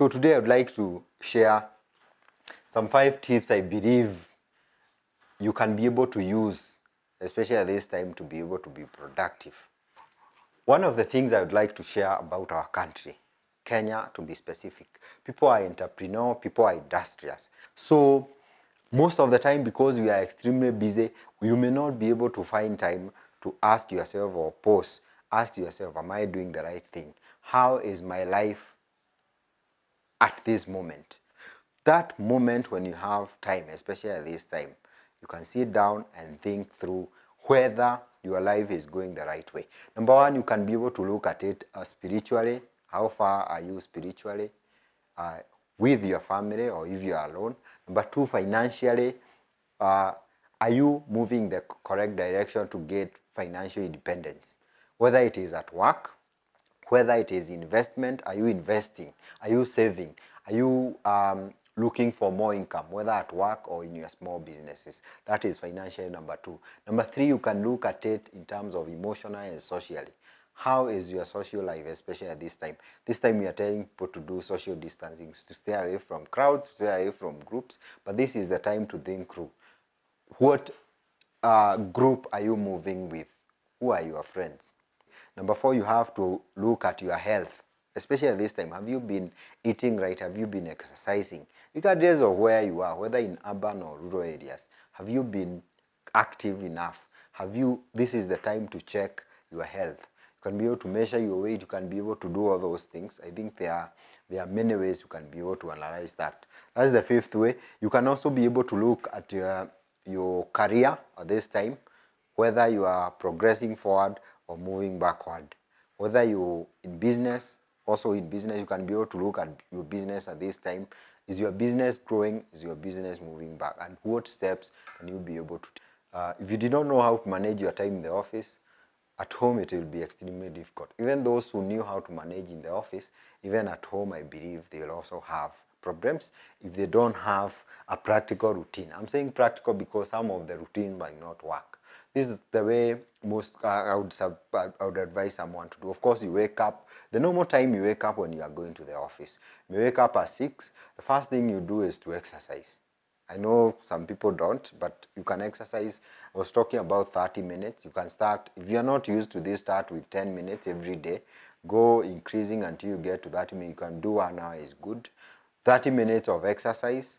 So today I'd like to share some 5 tips I believe you can be able to use, especially at this time, to be able to be productive. One of the things I would like to share about our country, Kenya to be specific, people are entrepreneur, people are industrious. So most of the time, because we are extremely busy, you may not be able to find time to ask yourself or ask yourself, am I doing the right thing? How is my life at this moment? That moment when you have time, especially at this time, you can sit down and think through whether your life is going the right way. Number one, you can be able to look at it spiritually. How far are you spiritually with your family, or if you are alone? Number two, financially, are you moving the correct direction to get financial independence? Whether it is at work, whether it is investment, are you investing? Are you saving? Are you looking for more income, whether at work or in your small businesses? That is financially number two. Number three, you can look at it in terms of emotionally and socially. How is your social life, especially at this time? This time we are telling people to do social distancing, to stay away from crowds, stay away from groups, but this is the time to think through. What group are you moving with? Who are your friends? Number four, you have to look at your health, especially at this time. Have you been eating right? Have you been exercising? Regardless of where you are, whether in urban or rural areas, have you been active enough? This is the time to check your health. You can be able to measure your weight. You can be able to do all those things. I think there are many ways you can be able to analyze that. That's the fifth way. You can also be able to look at your career at this time, whether you are progressing forward or moving backward. Whether you're in business, also in business, you can be able to look at your business at this time. Is your business growing? Is your business moving back? And what steps can you be able to take? If you did not know how to manage your time in the office, at home it will be extremely difficult. Even those who knew how to manage in the office, even at home, I believe they will also have problems if they don't have a practical routine. I'm saying practical because some of the routines might not work. This is the way most I would advise someone to do. Of course, you wake up, the normal time you wake up when you are going to the office. You wake up at 6, the first thing you do is to exercise. I know some people don't, but you can exercise. I was talking about 30 minutes. You can start, if you're not used to this, start with 10 minutes every day. Go increasing until you get to 30 minutes. You can do 1 hour is good. 30 minutes of exercise.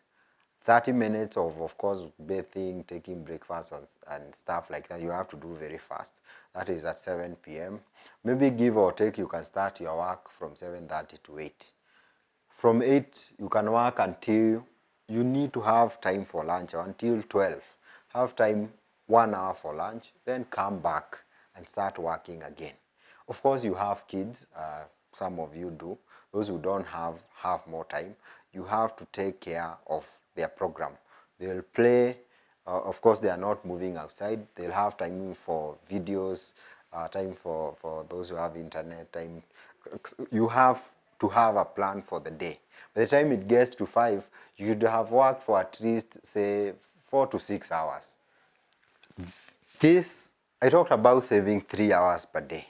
30 minutes of course, bathing, taking breakfast and stuff like that. You have to do very fast. That is at 7 p.m. Maybe give or take, you can start your work from 7:30 to 8. From 8, you can work until you need to have time for lunch, or until 12. Have time, 1 hour for lunch, then come back and start working again. Of course, you have kids. Some of you do. Those who don't have more time. You have to take care of their program. They'll play. Of course, they are not moving outside. They'll have time for videos, time for those who have internet, time. You have to have a plan for the day. By the time it gets to 5, you should have worked for at least, say, 4 to 6 hours. I talked about saving 3 hours per day.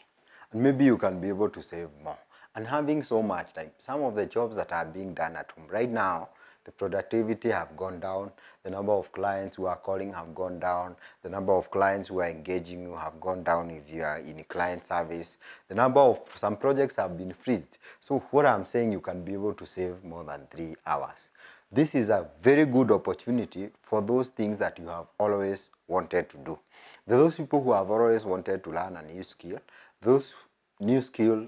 And maybe you can be able to save more. And having so much time, some of the jobs that are being done at home right now, the productivity have gone down, the number of clients who are calling have gone down, the number of clients who are engaging you have gone down if you are in a client service, the number of some projects have been freezed. So what I'm saying, you can be able to save more than 3 hours. This is a very good opportunity for those things that you have always wanted to do. Those people who have always wanted to learn a new skill, those new skill,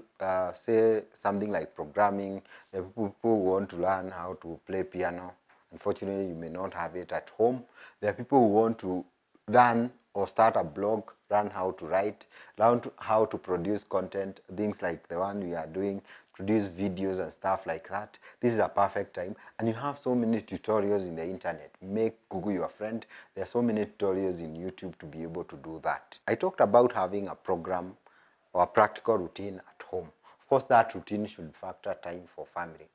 say something like programming. The people who want to learn how to play piano. Unfortunately, you may not have it at home. There are people who want to learn or start a blog, learn how to write, learn how to produce content, things like the one we are doing, produce videos and stuff like that. This is a perfect time. And you have so many tutorials in the internet. Make Google your friend. There are so many tutorials in YouTube to be able to do that. I talked about having a program or a practical routine at home. Of course, that routine should factor time for family.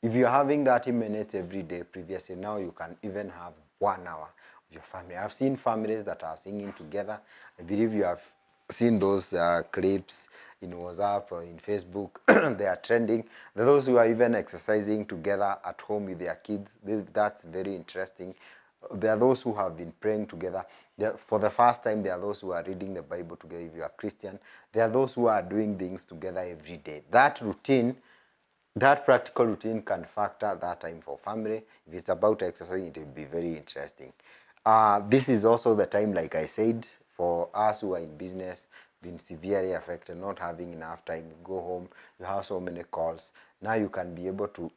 If you're having 30 minutes every day previously, now you can even have 1 hour with your family. I've seen families that are singing together. I believe you have seen those clips in WhatsApp or in Facebook. They are trending. There are those who are even exercising together at home with their kids. That's very interesting. There are those who have been praying together. For the first time, there are those who are reading the Bible together. If you are Christian, there are those who are doing things together every day. That routine, that practical routine can factor that time for family. If it's about exercising, it will be very interesting. This is also the time, like I said, for us who are in business, being severely affected, not having enough time. You go home, you have so many calls. Now you can be able to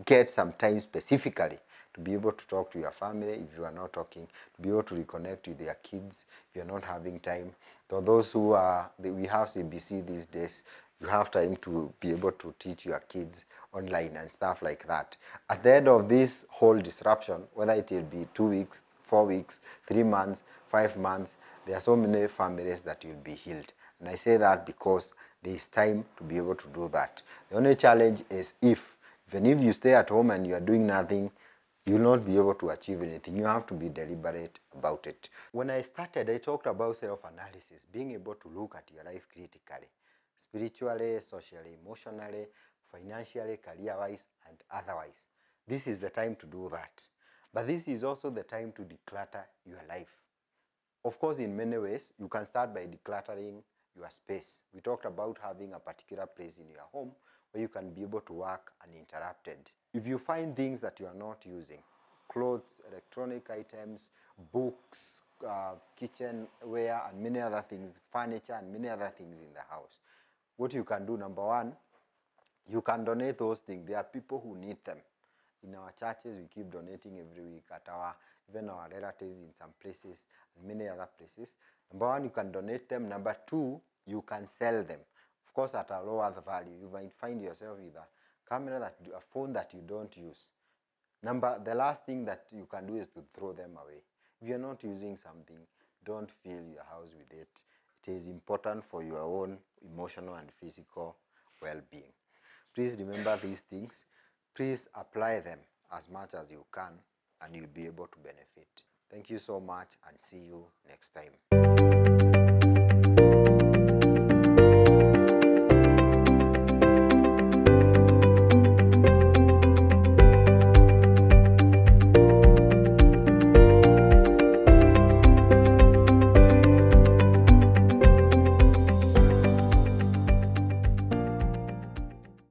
get some time specifically to be able to talk to your family if you are not talking, to be able to reconnect with your kids if you're not having time. For those who are, we have CBC these days, you have time to be able to teach your kids online and stuff like that. At the end of this whole disruption, whether it will be 2 weeks, 4 weeks, 3 months, 5 months, there are so many families that will be healed. And I say that because there is time to be able to do that. The only challenge is even if you stay at home and you are doing nothing, you will not be able to achieve anything. You have to be deliberate about it. When I started, I talked about self-analysis, being able to look at your life critically, spiritually, socially, emotionally, financially, career-wise, and otherwise. This is the time to do that. But this is also the time to declutter your life. Of course, in many ways, you can start by decluttering your space. We talked about having a particular place in your home where you can be able to work uninterrupted. If you find things that you are not using, clothes, electronic items, books, kitchenware, and many other things, furniture, and many other things in the house, what you can do, number one, you can donate those things. There are people who need them. In our churches, we keep donating every week even our relatives in some places and many other places. Number one, you can donate them. Number two, you can sell them. Of course, at a lower value. You might find yourself with a phone that you don't use. The last thing that you can do is to throw them away. If you're not using something, don't fill your house with it. It is important for your own emotional and physical well-being. Please remember these things. Please apply them as much as you can, and you'll be able to benefit. Thank you so much, and see you next time.